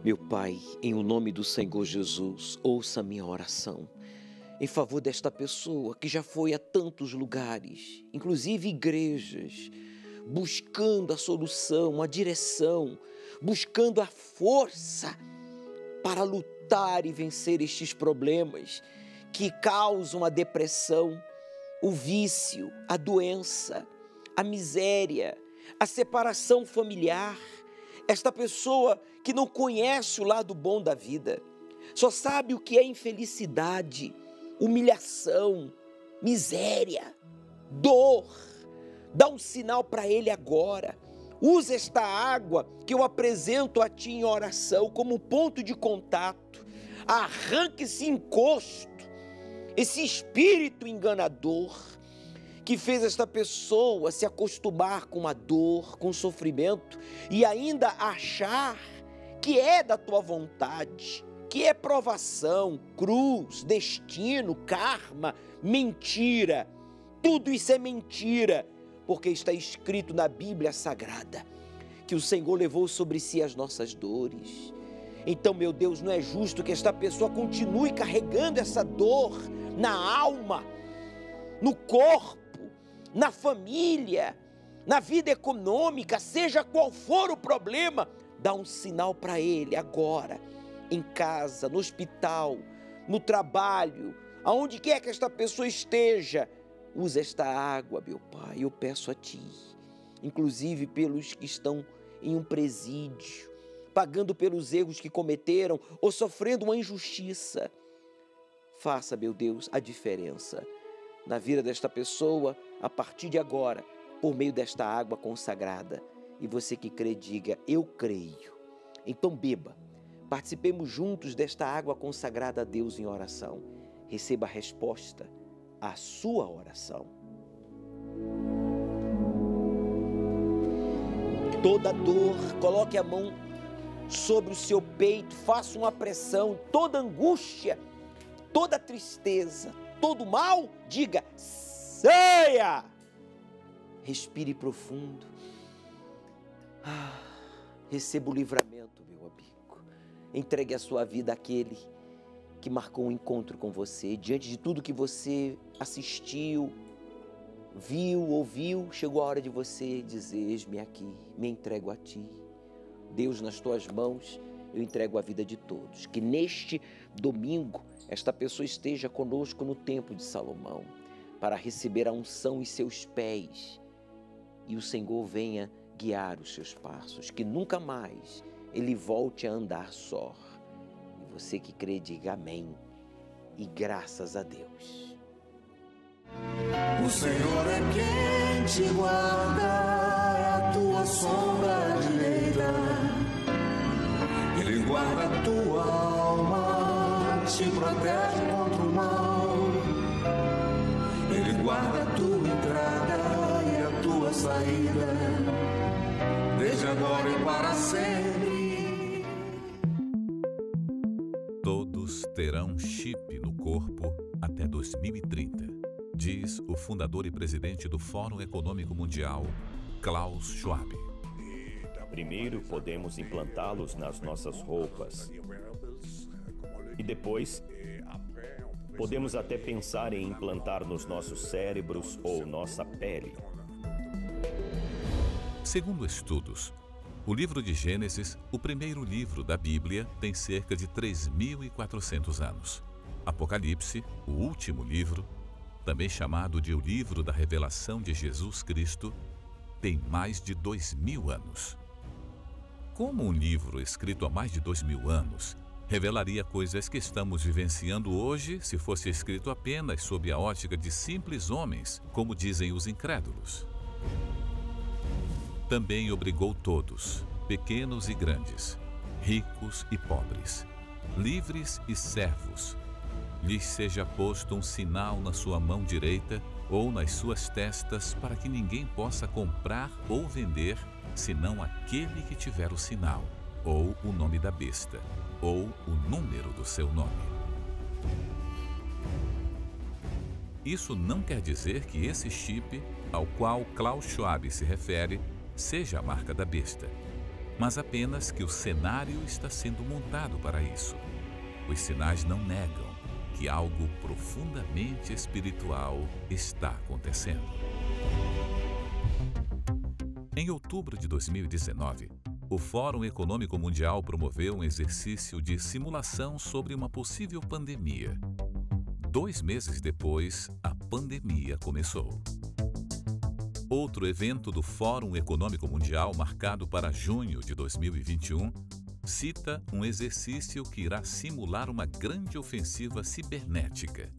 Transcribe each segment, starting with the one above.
Meu Pai, em o nome do Senhor Jesus, ouça a minha oração em favor desta pessoa que já foi a tantos lugares, inclusive igrejas, buscando a solução, a direção, buscando a força para lutar e vencer estes problemas que causam a depressão, o vício, a doença, a miséria, a separação familiar. Esta pessoa que não conhece o lado bom da vida, só sabe o que é infelicidade, humilhação, miséria, dor. Dá um sinal para ele agora. Usa esta água que eu apresento a ti em oração como ponto de contato. Arranque esse encosto, esse espírito enganador que fez esta pessoa se acostumar com a dor, com o sofrimento e ainda achar que é da tua vontade, que é provação, cruz, destino, karma, mentira. Tudo isso é mentira, porque está escrito na Bíblia Sagrada que o Senhor levou sobre si as nossas dores. Então, meu Deus, não é justo que esta pessoa continue carregando essa dor na alma, no corpo, na família, na vida econômica, seja qual for o problema. Dá um sinal para ele agora, em casa, no hospital, no trabalho, aonde quer que esta pessoa esteja. Usa esta água, meu Pai, eu peço a Ti, inclusive pelos que estão em um presídio, pagando pelos erros que cometeram ou sofrendo uma injustiça. Faça, meu Deus, a diferença na vida desta pessoa a partir de agora, por meio desta água consagrada. E você que crê, diga: eu creio. Então beba, participemos juntos desta água consagrada a Deus em oração. Receba a resposta à sua oração. Toda dor, coloque a mão sobre o seu peito, faça uma pressão. Toda angústia, toda tristeza, todo mal, diga: saia! Respire profundo. Receba o livramento, meu amigo. Entregue a sua vida àquele que marcou um encontro com você. Diante de tudo que você assistiu, viu, ouviu, chegou a hora de você dizer: eis-me aqui, me entrego a Ti. Deus, nas Tuas mãos, eu entrego a vida de todos. Que neste domingo, esta pessoa esteja conosco no Templo de Salomão, para receber a unção em seus pés, e o Senhor venha guiar os seus passos, que nunca mais ele volte a andar só. E você que crê, diga amém e graças a Deus. O Senhor é quem te guarda, é a tua sombra direita. Ele guarda a tua alma, te protege contra o mal. Ele guarda a tua entrada e a tua saída, desde agora e para sempre. Todos terão chip no corpo até 2030, diz o fundador e presidente do Fórum Econômico Mundial, Klaus Schwab. Primeiro podemos implantá-los nas nossas roupas e depois podemos até pensar em implantar nos nossos cérebros ou nossa pele. Segundo estudos, o livro de Gênesis, o primeiro livro da Bíblia, tem cerca de 3.400 anos. Apocalipse, o último livro, também chamado de o livro da revelação de Jesus Cristo, tem mais de 2.000 anos. Como um livro escrito há mais de 2.000 anos revelaria coisas que estamos vivenciando hoje se fosse escrito apenas sob a ótica de simples homens, como dizem os incrédulos? Também obrigou todos, pequenos e grandes, ricos e pobres, livres e servos, lhes seja posto um sinal na sua mão direita ou nas suas testas, para que ninguém possa comprar ou vender, senão aquele que tiver o sinal, ou o nome da besta, ou o número do seu nome. Isso não quer dizer que esse chip, ao qual Klaus Schwab se refere, seja a marca da besta, mas apenas que o cenário está sendo montado para isso. Os sinais não negam que algo profundamente espiritual está acontecendo. Em outubro de 2019, o Fórum Econômico Mundial promoveu um exercício de simulação sobre uma possível pandemia. 2 meses depois, a pandemia começou. Outro evento do Fórum Econômico Mundial, marcado para junho de 2021, cita um exercício que irá simular uma grande ofensiva cibernética,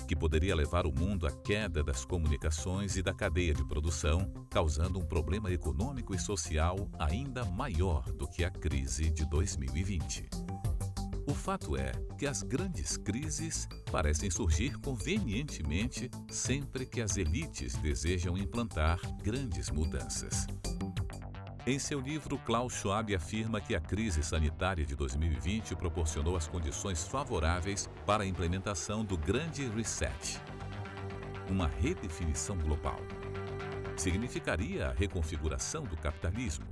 que poderia levar o mundo à queda das comunicações e da cadeia de produção, causando um problema econômico e social ainda maior do que a crise de 2020. O fato é que as grandes crises parecem surgir convenientemente sempre que as elites desejam implantar grandes mudanças. Em seu livro, Klaus Schwab afirma que a crise sanitária de 2020 proporcionou as condições favoráveis para a implementação do Grande Reset, uma redefinição global. Significaria a reconfiguração do capitalismo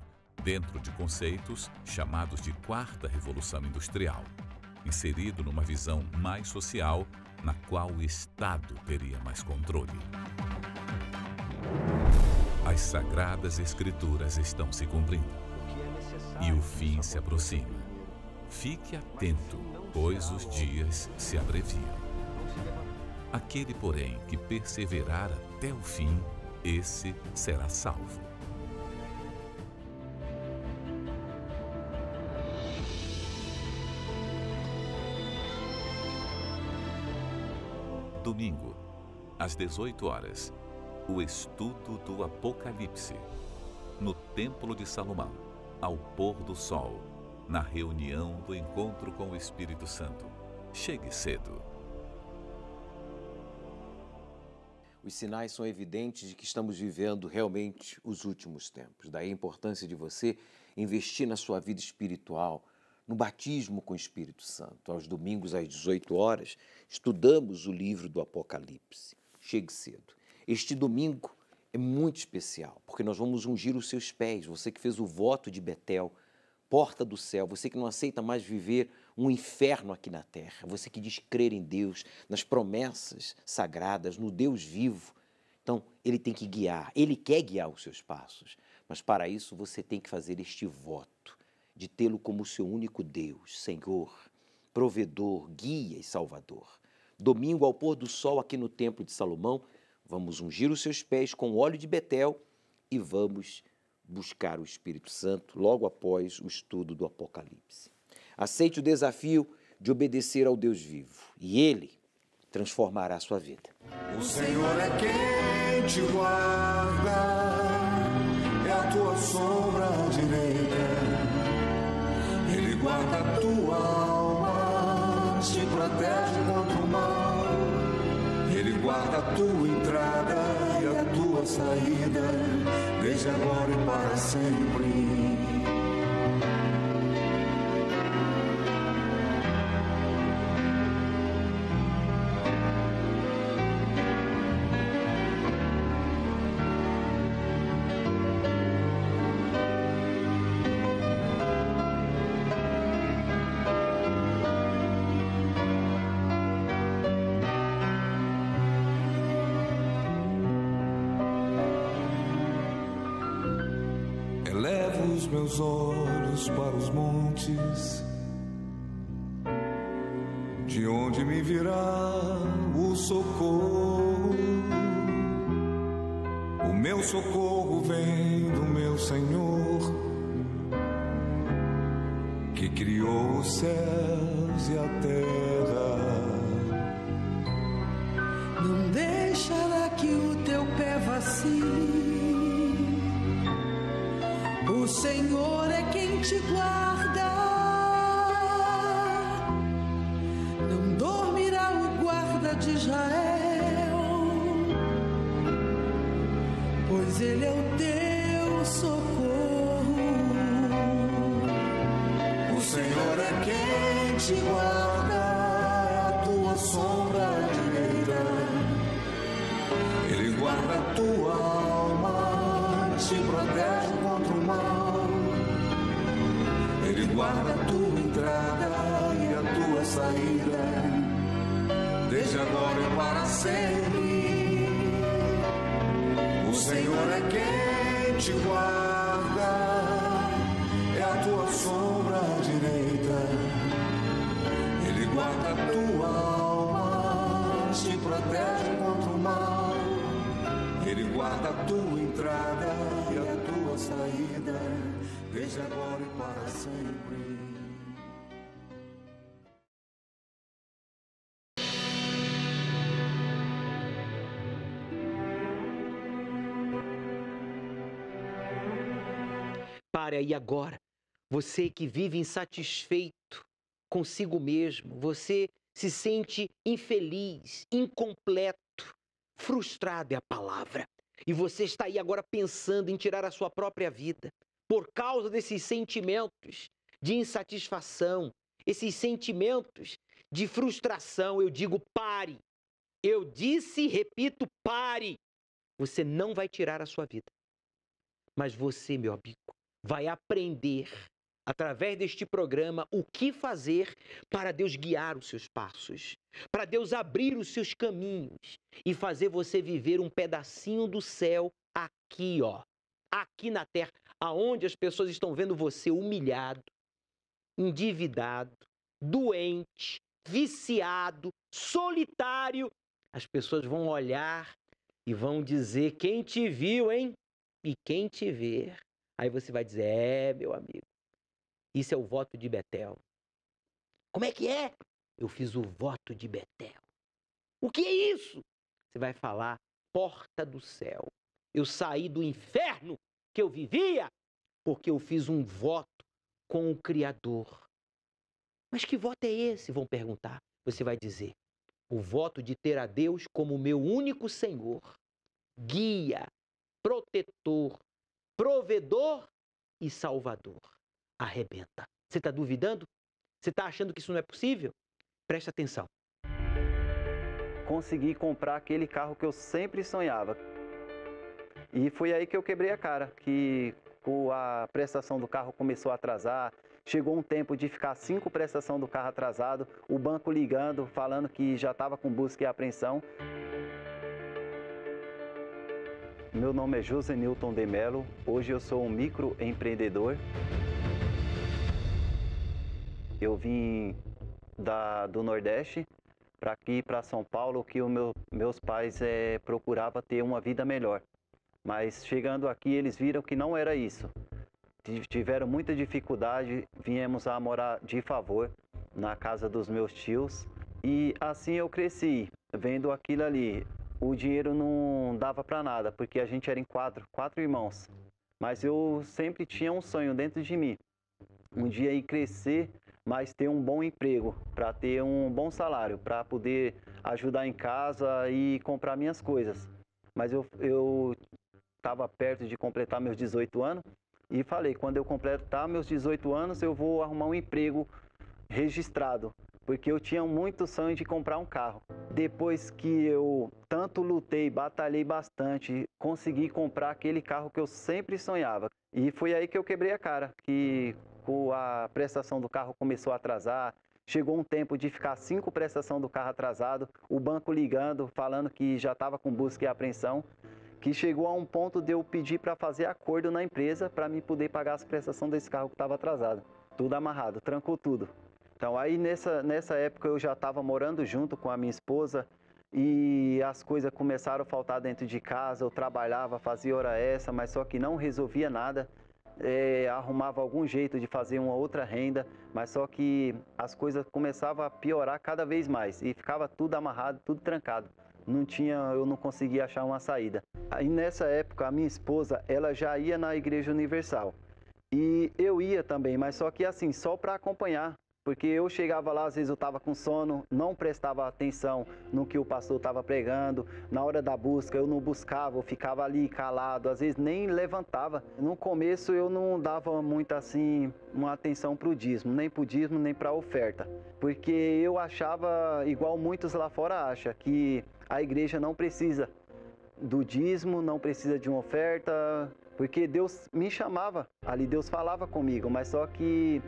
dentro de conceitos chamados de Quarta Revolução Industrial, inserido numa visão mais social, na qual o Estado teria mais controle. As Sagradas Escrituras estão se cumprindo e o fim se aproxima. Fique atento, pois os dias se abreviam. Aquele, porém, que perseverar até o fim, esse será salvo. Domingo, às 18 horas, o estudo do Apocalipse, no Templo de Salomão, ao pôr do sol, na reunião do encontro com o Espírito Santo. Chegue cedo. Os sinais são evidentes de que estamos vivendo realmente os últimos tempos. Daí a importância de você investir na sua vida espiritual, no batismo com o Espírito Santo. Aos domingos, às 18 horas, estudamos o livro do Apocalipse. Chegue cedo. Este domingo é muito especial, porque nós vamos ungir os seus pés. Você que fez o voto de Betel, porta do céu, você que não aceita mais viver um inferno aqui na terra, você que diz crer em Deus, nas promessas sagradas, no Deus vivo. Então, Ele tem que guiar, Ele quer guiar os seus passos, mas para isso você tem que fazer este voto de tê-lo como seu único Deus, Senhor, provedor, guia e salvador. Domingo, ao pôr do sol aqui no Templo de Salomão, vamos ungir os seus pés com óleo de Betel e vamos buscar o Espírito Santo logo após o estudo do Apocalipse. Aceite o desafio de obedecer ao Deus vivo e Ele transformará a sua vida. O Senhor é quem te guarda, é a tua sombra direita. Ele guarda a tua alma, te protege contra o mal. Ele guarda a tua entrada e a tua saída, desde agora e para sempre. Elevo os meus olhos para os montes, de onde me virá o socorro. O meu socorro vem do meu Senhor, que criou os céus e a terra. Não deixará que o teu pé vacile. O Senhor é quem te guarda. Não dormirá o guarda de Israel, pois Ele é o teu socorro. te guarda, é a tua sombra direita. Ele guarda a tua alma, te protege contra o mal. Ele guarda a tua entrada e a tua saída, desde agora e para sempre. O Senhor é quem te guarda, é a tua sombra direita. Ele guarda a tua alma, te protege contra o mal. Ele guarda a tua entrada e a tua saída, desde agora e para sempre. Pare aí agora. Você que vive insatisfeito consigo mesmo, você se sente infeliz, incompleto, frustrado é a palavra. E você está aí agora pensando em tirar a sua própria vida por causa desses sentimentos de insatisfação, esses sentimentos de frustração. Eu digo, pare. Eu disse e repito, pare. Você não vai tirar a sua vida. Mas você, meu amigo, vai aprender, através deste programa, o que fazer para Deus guiar os seus passos, para Deus abrir os seus caminhos e fazer você viver um pedacinho do céu aqui, ó, aqui na terra, aonde as pessoas estão vendo você humilhado, endividado, doente, viciado, solitário. As pessoas vão olhar e vão dizer, quem te viu, hein? E quem te ver. Aí você vai dizer, meu amigo, isso é o voto de Betel. Como é que é? Eu fiz o voto de Betel. O que é isso? Você vai falar, porta do céu. Eu saí do inferno que eu vivia porque eu fiz um voto com o Criador. Mas que voto é esse? Vão perguntar. Você vai dizer, o voto de ter a Deus como meu único Senhor, guia, protetor, provedor e salvador. Arrebenta. Você está duvidando? Você está achando que isso não é possível? Presta atenção. Consegui comprar aquele carro que eu sempre sonhava. E foi aí que eu quebrei a cara, que a prestação do carro começou a atrasar. Chegou um tempo de ficar 5 prestações do carro atrasado, o banco ligando, falando que já estava com busca e apreensão. Meu nome é José Nilton de Mello, hoje eu sou um microempreendedor. Eu vim do Nordeste para aqui, para São Paulo, que meus pais procuravam ter uma vida melhor. Mas chegando aqui eles viram que não era isso. Tiveram muita dificuldade, viemos a morar de favor na casa dos meus tios. E assim eu cresci, vendo aquilo ali. O dinheiro não dava para nada, porque a gente era em quatro irmãos. Mas eu sempre tinha um sonho dentro de mim. Um dia ir crescer, mas ter um bom emprego, para ter um bom salário, para poder ajudar em casa e comprar minhas coisas. Mas eu estava perto de completar meus 18 anos e falei, quando eu completar meus 18 anos, eu vou arrumar um emprego registrado. Porque eu tinha muito sonho de comprar um carro. Depois que eu tanto lutei, batalhei bastante, consegui comprar aquele carro que eu sempre sonhava. E foi aí que eu quebrei a cara, que a prestação do carro começou a atrasar. Chegou um tempo de ficar 5 prestações do carro atrasado, o banco ligando, falando que já estava com busca e apreensão, que chegou a um ponto de eu pedir para fazer acordo na empresa para me poder pagar as prestações desse carro que estava atrasado. Tudo amarrado, trancou tudo. Então aí nessa época eu já estava morando junto com a minha esposa e as coisas começaram a faltar dentro de casa. Eu trabalhava, fazia hora extra, mas só que não resolvia nada. Arrumava algum jeito de fazer uma outra renda, mas só que as coisas começavam a piorar cada vez mais e ficava tudo amarrado, tudo trancado. Eu não conseguia achar uma saída. Aí nessa época a minha esposa, ela já ia na Igreja Universal e eu ia também, mas só que assim, só para acompanhar. Porque eu chegava lá, às vezes eu estava com sono, não prestava atenção no que o pastor estava pregando. Na hora da busca eu não buscava, eu ficava ali calado, às vezes nem levantava. No começo eu não dava muito assim uma atenção para o dízimo, nem para o dízimo, nem para a oferta. Porque eu achava, igual muitos lá fora acham, que a igreja não precisa do dízimo, não precisa de uma oferta, porque Deus me chamava ali, Deus falava comigo, mas só que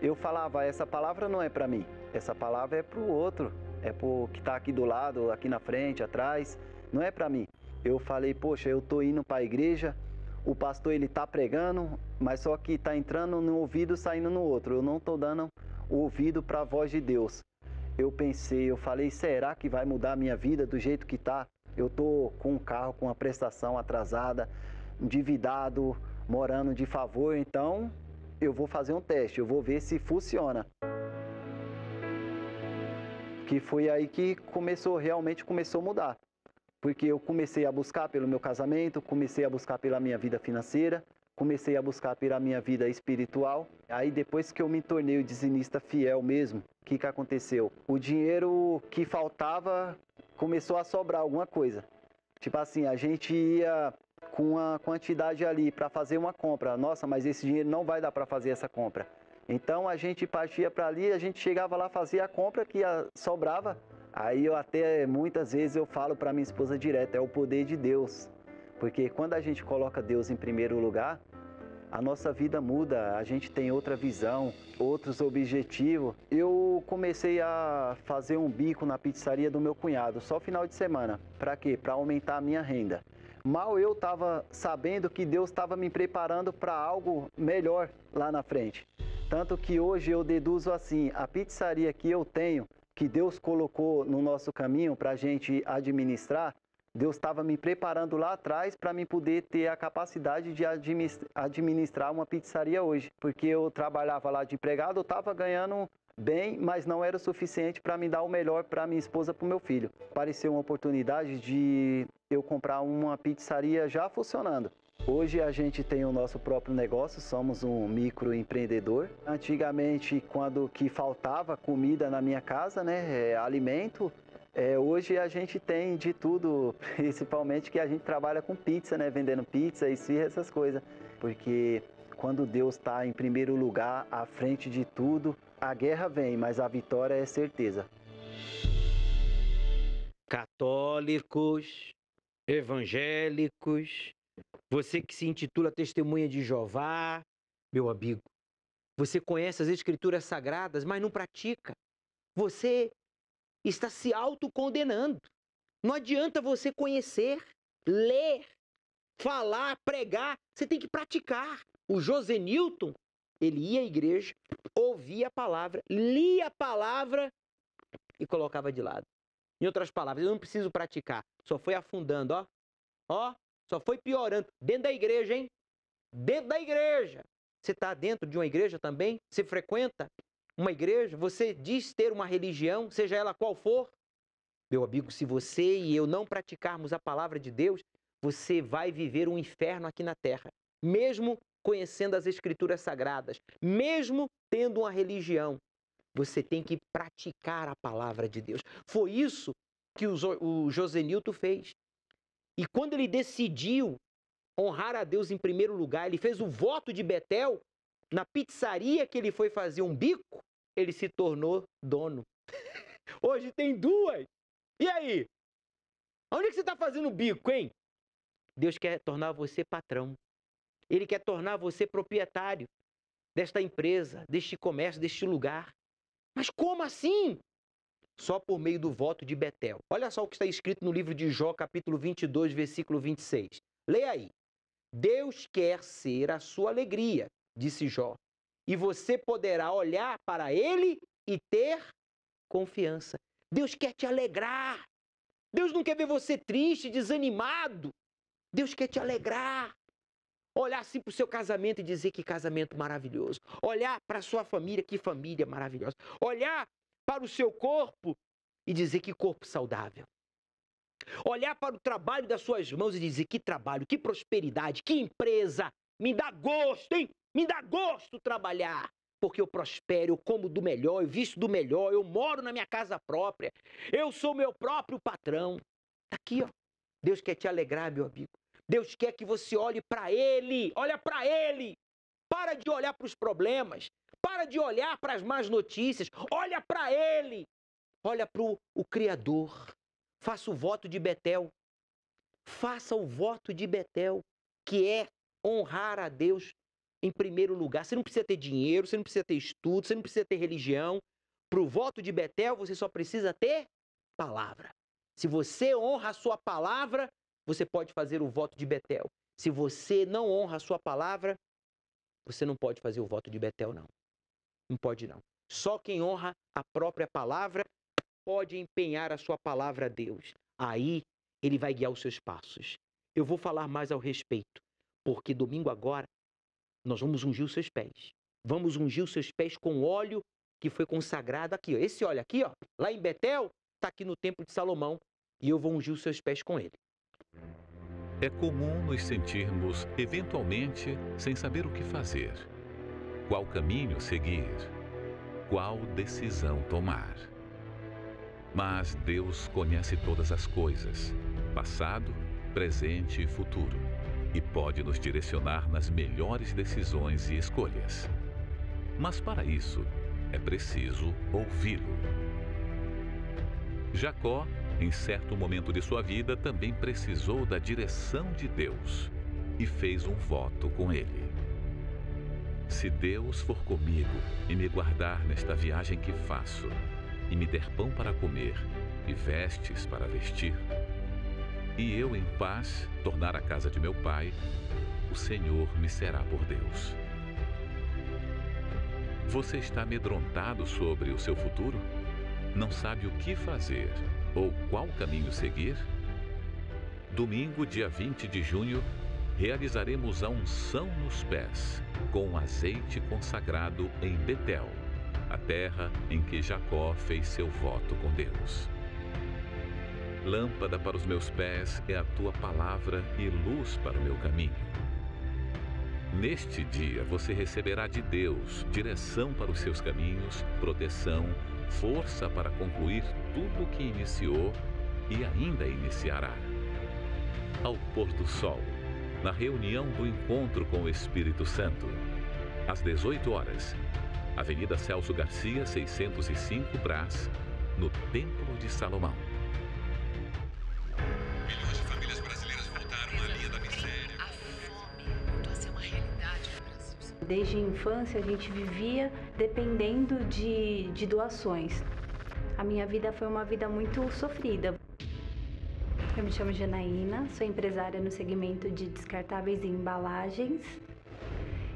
eu falava, essa palavra não é para mim, essa palavra é para o outro, é para o que está aqui do lado, aqui na frente, atrás, não é para mim. Eu falei, poxa, eu estou indo para a igreja, o pastor ele está pregando, mas só que está entrando no ouvido e saindo no outro, eu não estou dando o ouvido para a voz de Deus. Eu pensei, eu falei, será que vai mudar a minha vida do jeito que está? Eu estou com um carro com a prestação atrasada, endividado, morando de favor, então eu vou fazer um teste, eu vou ver se funciona. Que foi aí que realmente começou a mudar. Porque eu comecei a buscar pelo meu casamento, comecei a buscar pela minha vida financeira, comecei a buscar pela minha vida espiritual. Aí depois que eu me tornei o dizimista fiel mesmo, o que aconteceu? O dinheiro que faltava começou a sobrar alguma coisa. Tipo assim, a gente ia com uma quantidade ali para fazer uma compra. Nossa, mas esse dinheiro não vai dar para fazer essa compra. Então a gente partia para ali, a gente chegava lá, fazia a compra que sobrava. Aí eu até muitas vezes eu falo para minha esposa direto, é o poder de Deus. Porque quando a gente coloca Deus em primeiro lugar, a nossa vida muda, a gente tem outra visão, outros objetivos. Eu comecei a fazer um bico na pizzaria do meu cunhado, só final de semana. Para quê? Para aumentar a minha renda. Mal eu estava sabendo que Deus estava me preparando para algo melhor lá na frente. Tanto que hoje eu deduzo assim, a pizzaria que eu tenho, que Deus colocou no nosso caminho para a gente administrar, Deus estava me preparando lá atrás para mim poder ter a capacidade de administrar uma pizzaria hoje. Porque eu trabalhava lá de empregado, eu estava ganhando bem, mas não era o suficiente para me dar o melhor para minha esposa e para o meu filho. Apareceu uma oportunidade de eu comprar uma pizzaria já funcionando. Hoje a gente tem o nosso próprio negócio, somos um microempreendedor. Antigamente, quando que faltava comida na minha casa, né, alimento, hoje a gente tem de tudo, principalmente que a gente trabalha com pizza, né, vendendo pizza, esfirra, essas coisas. Porque quando Deus está em primeiro lugar, à frente de tudo, a guerra vem, mas a vitória é certeza. Católicos, evangélicos, você que se intitula Testemunha de Jeová, meu amigo, você conhece as Escrituras Sagradas, mas não pratica. Você está se autocondenando. Não adianta você conhecer, ler, falar, pregar, você tem que praticar. O José Newton, ele ia à igreja, ouvia a palavra, lia a palavra e colocava de lado. Em outras palavras, eu não preciso praticar, só foi afundando, ó, só foi piorando. Dentro da igreja, hein? Dentro da igreja. Você está dentro de uma igreja também? Você frequenta uma igreja? Você diz ter uma religião, seja ela qual for? Meu amigo, se você e eu não praticarmos a palavra de Deus, você vai viver um inferno aqui na terra. Mesmo conhecendo as Escrituras Sagradas, mesmo tendo uma religião, você tem que praticar a palavra de Deus. Foi isso que o José Newton fez. E quando ele decidiu honrar a Deus em primeiro lugar, ele fez o voto de Betel, na pizzaria que ele foi fazer um bico, ele se tornou dono. Hoje tem duas. E aí? Onde é que você está fazendo bico, hein? Deus quer tornar você patrão. Ele quer tornar você proprietário desta empresa, deste comércio, deste lugar. Mas como assim? Só por meio do voto de Betel. Olha só o que está escrito no livro de Jó, capítulo 22, versículo 26. Leia aí. Deus quer ser a sua alegria, disse Jó, e você poderá olhar para ele e ter confiança. Deus quer te alegrar. Deus não quer ver você triste, desanimado. Deus quer te alegrar. Olhar assim para o seu casamento e dizer que casamento maravilhoso. Olhar para a sua família, que família maravilhosa. Olhar para o seu corpo e dizer que corpo saudável. Olhar para o trabalho das suas mãos e dizer que trabalho, que prosperidade, que empresa. Me dá gosto, hein? Me dá gosto trabalhar. porque eu prospero, eu como do melhor, eu visto do melhor, eu moro na minha casa própria, eu sou meu próprio patrão. Está aqui, ó. Deus quer te alegrar, meu amigo. Deus quer que você olhe para Ele, olha para Ele. Para de olhar para os problemas, para de olhar para as más notícias, olha para Ele. Olha para o Criador. Faça o voto de Betel. Faça o voto de Betel, que é honrar a Deus em primeiro lugar. Você não precisa ter dinheiro, você não precisa ter estudo, você não precisa ter religião. Para o voto de Betel, você só precisa ter palavra. Se você honra a sua palavra, você pode fazer o voto de Betel. Se você não honra a sua palavra, você não pode fazer o voto de Betel, não. Não pode, não. Só quem honra a própria palavra pode empenhar a sua palavra a Deus. Aí, Ele vai guiar os seus passos. Eu vou falar mais ao respeito, porque domingo agora, nós vamos ungir os seus pés. Vamos ungir os seus pés com óleo que foi consagrado aqui, ó. Esse óleo aqui, ó, lá em Betel, está aqui no Templo de Salomão, e eu vou ungir os seus pés com ele. É comum nos sentirmos, eventualmente, sem saber o que fazer, qual caminho seguir, qual decisão tomar. Mas Deus conhece todas as coisas, passado, presente e futuro, e pode nos direcionar nas melhores decisões e escolhas. Mas para isso, é preciso ouvi-lo. Jacó, em certo momento de sua vida, também precisou da direção de Deus e fez um voto com ele. Se Deus for comigo e me guardar nesta viagem que faço, e me der pão para comer e vestes para vestir, e eu em paz tornar a casa de meu pai, o Senhor me será por Deus. Você está amedrontado sobre o seu futuro? Não sabe o que fazer ou qual caminho seguir? Domingo, dia 20 de junho, realizaremos a unção nos pés, com azeite consagrado em Betel, a terra em que Jacó fez seu voto com Deus. Lâmpada para os meus pés é a tua palavra e luz para o meu caminho. Neste dia você receberá de Deus direção para os seus caminhos, proteção, força para concluir tudo o que iniciou e ainda iniciará. Ao pôr do sol, na reunião do encontro com o Espírito Santo, às 18 horas, Avenida Celso Garcia, 605 Brás, no Templo de Salomão. Milhões de famílias brasileiras voltaram à linha da miséria. A fome voltou a ser uma realidade no Brasil. Desde a infância, a gente vivia dependendo de doações. A minha vida foi uma vida muito sofrida. Eu me chamo Janaína, sou empresária no segmento de descartáveis e embalagens.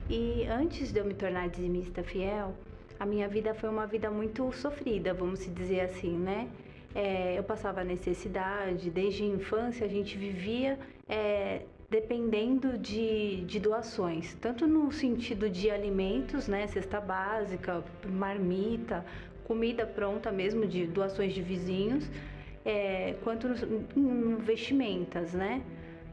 E antes de eu me tornar dizimista fiel, a minha vida foi uma vida muito sofrida, vamos dizer assim, né? Eu passava necessidade, desde a infância a gente vivia dependendo de doações, tanto no sentido de alimentos, né? Cesta básica, marmita, comida pronta mesmo, de doações de vizinhos, quanto em vestimentas, né?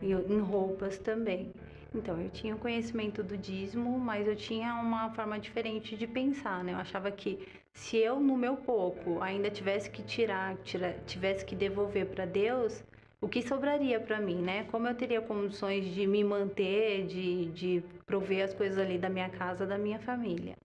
Em roupas também. Então, eu tinha o conhecimento do dízimo, mas eu tinha uma forma diferente de pensar, né? Eu achava que se eu, no meu pouco, ainda tivesse que tivesse que devolver para Deus, o que sobraria para mim, né? Como eu teria condições de me manter, de prover as coisas ali da minha casa, da minha família.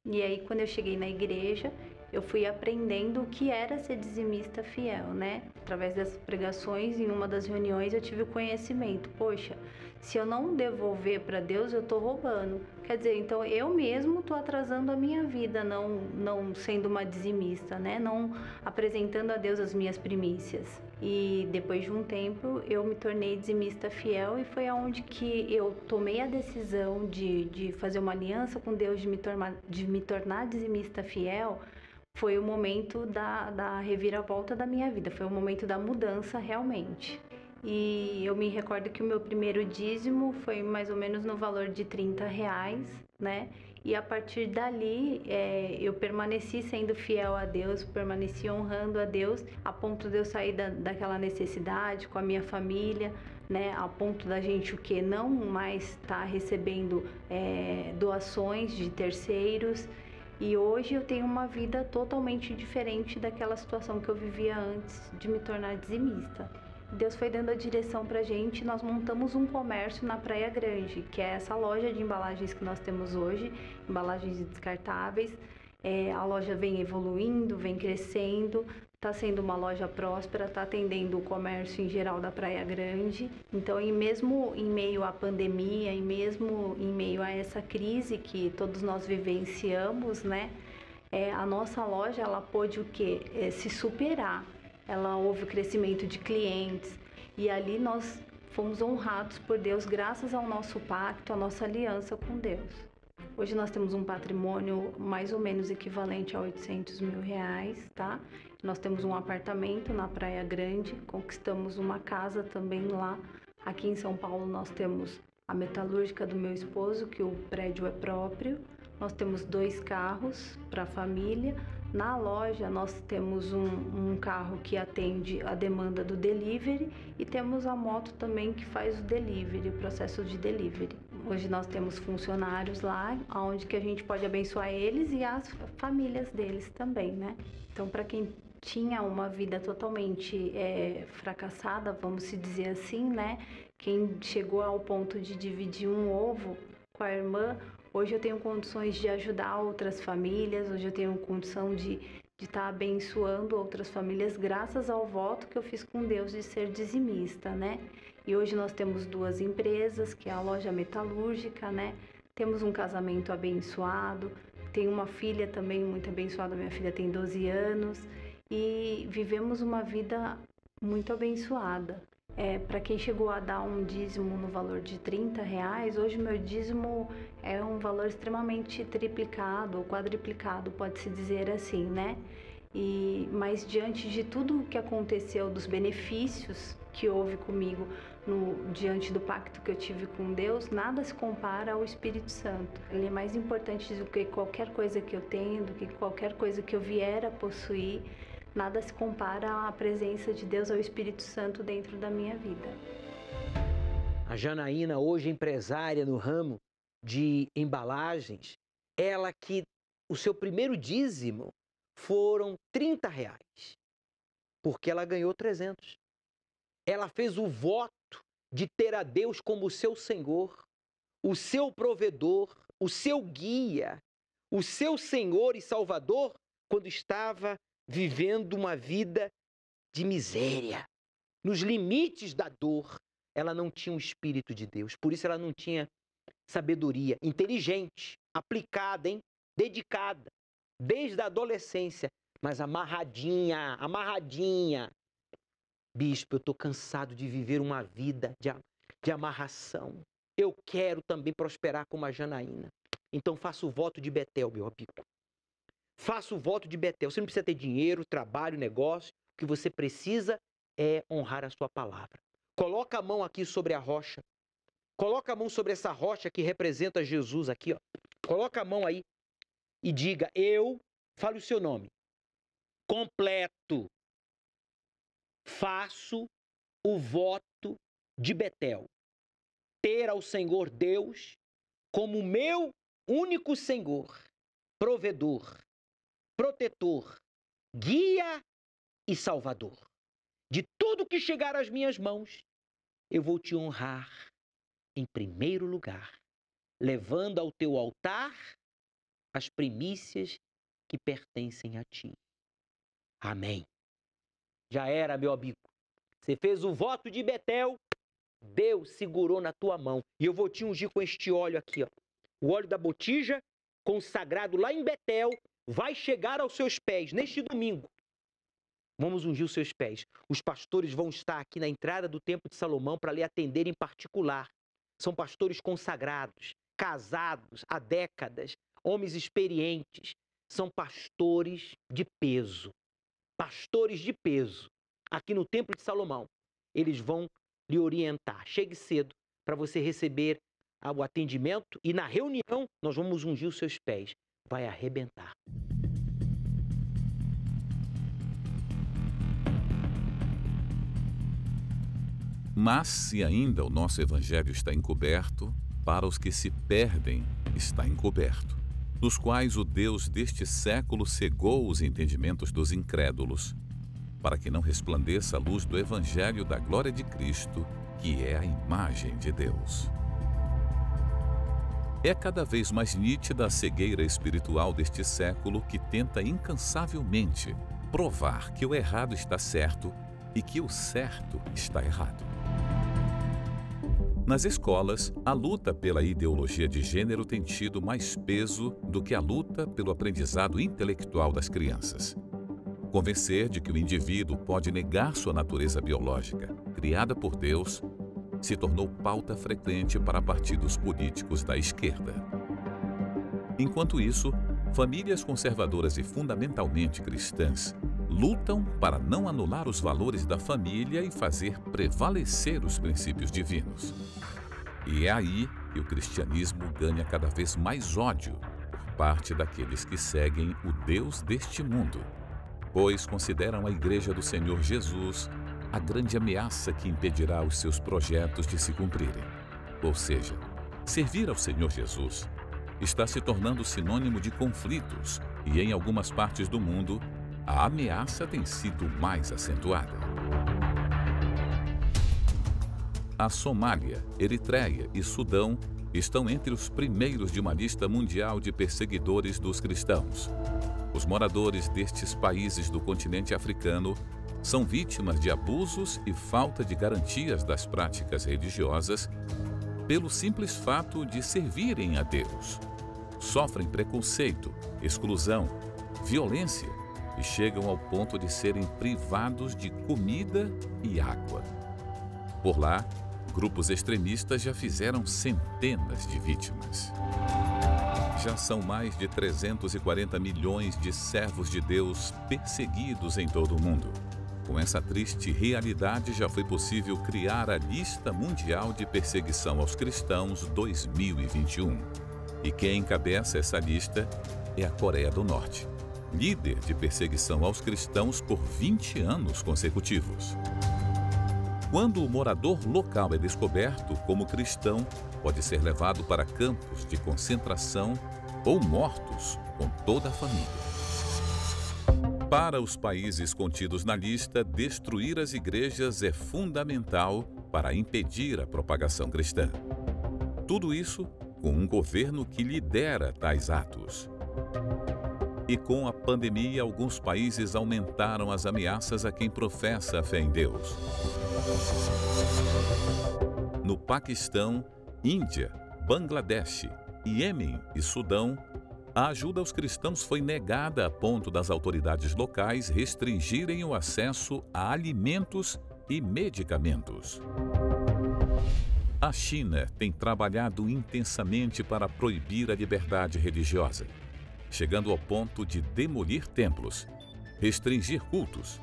E aí, quando eu cheguei na igreja, eu fui aprendendo o que era ser dizimista fiel, né? Através das pregações, em uma das reuniões, eu tive o conhecimento. Poxa, se eu não devolver para Deus, eu estou roubando. Quer dizer, então eu mesmo estou atrasando a minha vida, não sendo uma dizimista, né? Não apresentando a Deus as minhas primícias. E depois de um tempo, eu me tornei dizimista fiel e foi aonde que eu tomei a decisão de fazer uma aliança com Deus, de me tornar dizimista fiel. Foi o momento da reviravolta da minha vida, foi o momento da mudança realmente. E eu me recordo que o meu primeiro dízimo foi mais ou menos no valor de R$30, né? E a partir dali, eu permaneci sendo fiel a Deus, permaneci honrando a Deus, a ponto de eu sair daquela necessidade com a minha família, né? A ponto da gente não mais estar recebendo doações de terceiros. E hoje eu tenho uma vida totalmente diferente daquela situação que eu vivia antes de me tornar dizimista. Deus foi dando a direção pra gente, nós montamos um comércio na Praia Grande, que é essa loja de embalagens que nós temos hoje, embalagens descartáveis. A loja vem evoluindo, vem crescendo, está sendo uma loja próspera, está atendendo o comércio em geral da Praia Grande. Então, mesmo em meio à pandemia, e mesmo em meio a essa crise que todos nós vivenciamos, né? A nossa loja, ela pôde o quê? Se superar. Ela houve o crescimento de clientes e ali nós fomos honrados por Deus graças ao nosso pacto, à nossa aliança com Deus. Hoje nós temos um patrimônio mais ou menos equivalente a R$800 mil, tá? Nós temos um apartamento na Praia Grande, conquistamos uma casa também lá. Aqui em São Paulo nós temos a metalúrgica do meu esposo, que o prédio é próprio. Nós temos 2 carros para a família. Na loja nós temos um carro que atende a demanda do delivery e temos a moto também que faz o delivery, o processo de delivery. Hoje nós temos funcionários lá, onde que a gente pode abençoar eles e as famílias deles também, né? Então, para quem tinha uma vida totalmente fracassada, vamos se dizer assim, né? Quem chegou ao ponto de dividir um ovo com a irmã, hoje eu tenho condições de ajudar outras famílias, hoje eu tenho condição de estar abençoando outras famílias graças ao voto que eu fiz com Deus de ser dizimista, né? E hoje nós temos 2 empresas, que é a loja metalúrgica, né? Temos um casamento abençoado, tenho uma filha também muito abençoada, minha filha tem 12 anos e vivemos uma vida muito abençoada. Para quem chegou a dar um dízimo no valor de R$30, hoje meu dízimo é um valor extremamente triplicado ou quadriplicado, pode-se dizer assim, né? Mas diante de tudo o que aconteceu, dos benefícios que houve comigo, diante do pacto que eu tive com Deus, nada se compara ao Espírito Santo. Ele é mais importante do que qualquer coisa que eu tenho, do que qualquer coisa que eu vier a possuir. Nada se compara à presença de Deus, ao Espírito Santo dentro da minha vida. A Janaína, hoje empresária no ramo de embalagens, ela que o seu primeiro dízimo foram R$30, porque ela ganhou 300. Ela fez o voto de ter a Deus como o seu Senhor, o seu provedor, o seu guia, o seu Senhor e Salvador, quando estava vivendo uma vida de miséria. Nos limites da dor, ela não tinha o Espírito de Deus. Por isso ela não tinha sabedoria inteligente, aplicada, dedicada, desde a adolescência, mas amarradinha. Bispo, eu estou cansado de viver uma vida de amarração. Eu quero também prosperar como a Janaína. Então faça o voto de Betel, meu amigo. Faça o voto de Betel. Você não precisa ter dinheiro, trabalho, negócio. O que você precisa é honrar a sua palavra. Coloca a mão aqui sobre a rocha. Coloca a mão sobre essa rocha que representa Jesus aqui, ó. Coloca a mão aí e diga: fale o seu nome. Completo. Faço o voto de Betel. Ter ao Senhor Deus como meu único Senhor, provedor, protetor, guia e salvador. De tudo que chegar às minhas mãos, eu vou te honrar em primeiro lugar, levando ao teu altar as primícias que pertencem a ti. Amém. Já era, meu amigo. Você fez o voto de Betel, Deus segurou na tua mão. E eu vou te ungir com este óleo aqui, ó. O óleo da botija, consagrado lá em Betel, vai chegar aos seus pés neste domingo. Vamos ungir os seus pés. Os pastores vão estar aqui na entrada do Templo de Salomão para lhe atender em particular. São pastores consagrados, casados há décadas, homens experientes. São pastores de peso. Pastores de peso. Aqui no Templo de Salomão. Eles vão lhe orientar. Chegue cedo para você receber o atendimento e na reunião nós vamos ungir os seus pés. Vai arrebentar. Mas se ainda o nosso evangelho está encoberto, para os que se perdem está encoberto. nos quais o Deus deste século cegou os entendimentos dos incrédulos, para que não resplandeça a luz do Evangelho da glória de Cristo, que é a imagem de Deus. É cada vez mais nítida a cegueira espiritual deste século, que tenta incansavelmente provar que o errado está certo e que o certo está errado. Nas escolas, a luta pela ideologia de gênero tem tido mais peso do que a luta pelo aprendizado intelectual das crianças. Convencer de que o indivíduo pode negar sua natureza biológica, criada por Deus, se tornou pauta frequente para partidos políticos da esquerda. Enquanto isso, famílias conservadoras e fundamentalmente cristãs lutam para não anular os valores da família e fazer prevalecer os princípios divinos. E é aí que o cristianismo ganha cada vez mais ódio por parte daqueles que seguem o Deus deste mundo, pois consideram a Igreja do Senhor Jesus a grande ameaça que impedirá os seus projetos de se cumprirem. Ou seja, servir ao Senhor Jesus está se tornando sinônimo de conflitos e, em algumas partes do mundo, a ameaça tem sido mais acentuada. A Somália, Eritreia e Sudão estão entre os primeiros de uma lista mundial de perseguidores dos cristãos. Os moradores destes países do continente africano são vítimas de abusos e falta de garantias das práticas religiosas pelo simples fato de servirem a Deus. Sofrem preconceito, exclusão, violência e chegam ao ponto de serem privados de comida e água. Por lá, grupos extremistas já fizeram centenas de vítimas. Já são mais de 340 milhões de servos de Deus perseguidos em todo o mundo. Com essa triste realidade, já foi possível criar a Lista Mundial de Perseguição aos Cristãos 2021. E quem encabeça essa lista é a Coreia do Norte, líder de perseguição aos cristãos por 20 anos consecutivos. Quando o morador local é descoberto como cristão, pode ser levado para campos de concentração ou mortos com toda a família. Para os países contidos na lista, destruir as igrejas é fundamental para impedir a propagação cristã. Tudo isso com um governo que lidera tais atos. E com a pandemia, alguns países aumentaram as ameaças a quem professa a fé em Deus. No Paquistão, Índia, Bangladesh, Iêmen e Sudão, a ajuda aos cristãos foi negada a ponto das autoridades locais restringirem o acesso a alimentos e medicamentos. A China tem trabalhado intensamente para proibir a liberdade religiosa, chegando ao ponto de demolir templos, restringir cultos,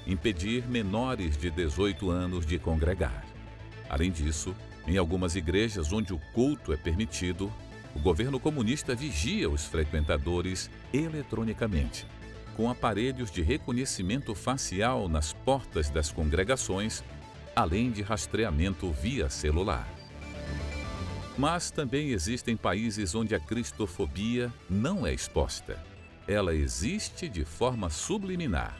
impedir menores de 18 anos de congregar. Além disso, em algumas igrejas onde o culto é permitido, o governo comunista vigia os frequentadores eletronicamente, com aparelhos de reconhecimento facial nas portas das congregações, além de rastreamento via celular. Mas também existem países onde a cristofobia não é exposta. Ela existe de forma subliminar,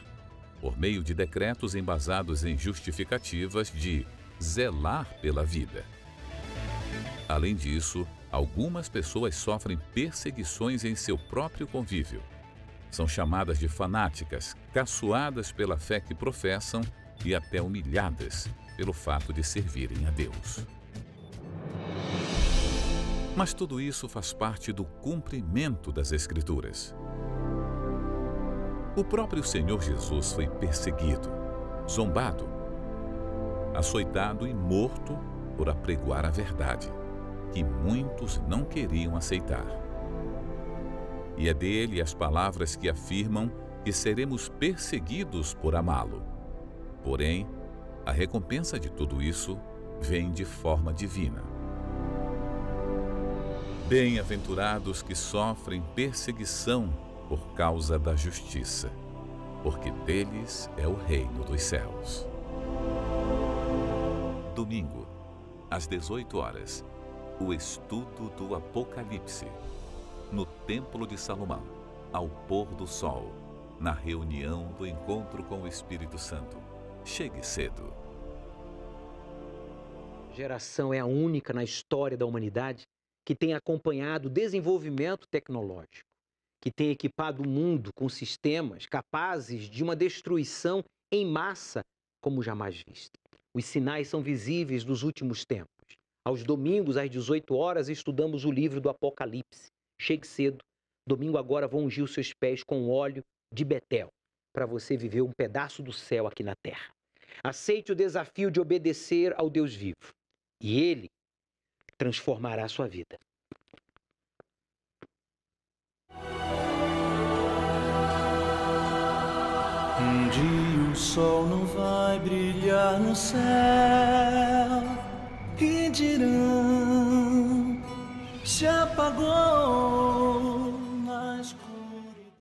por meio de decretos embasados em justificativas de zelar pela vida. Além disso, algumas pessoas sofrem perseguições em seu próprio convívio. São chamadas de fanáticas, caçoadas pela fé que professam e até humilhadas pelo fato de servirem a Deus. Mas tudo isso faz parte do cumprimento das Escrituras. O próprio Senhor Jesus foi perseguido, zombado, açoitado e morto por apregoar a verdade, que muitos não queriam aceitar. E é dele as palavras que afirmam que seremos perseguidos por amá-lo. Porém, a recompensa de tudo isso vem de forma divina. Bem-aventurados que sofrem perseguição por causa da justiça, porque deles é o reino dos céus. Domingo, às 18 horas, o estudo do Apocalipse. no Templo de Salomão, ao pôr do sol, na reunião do encontro com o Espírito Santo. Chegue cedo. Geração é a única na história da humanidade que tem acompanhado o desenvolvimento tecnológico, que tem equipado o mundo com sistemas capazes de uma destruição em massa como jamais vista. Os sinais são visíveis dos últimos tempos. Aos domingos, às 18 horas, estudamos o livro do Apocalipse. Chegue cedo. Domingo agora vou ungir os seus pés com óleo de Betel, para você viver um pedaço do céu aqui na terra. Aceite o desafio de obedecer ao Deus vivo. E Ele transformará a sua vida. Um dia o sol não vai brilhar no céu e dirão: se apagou.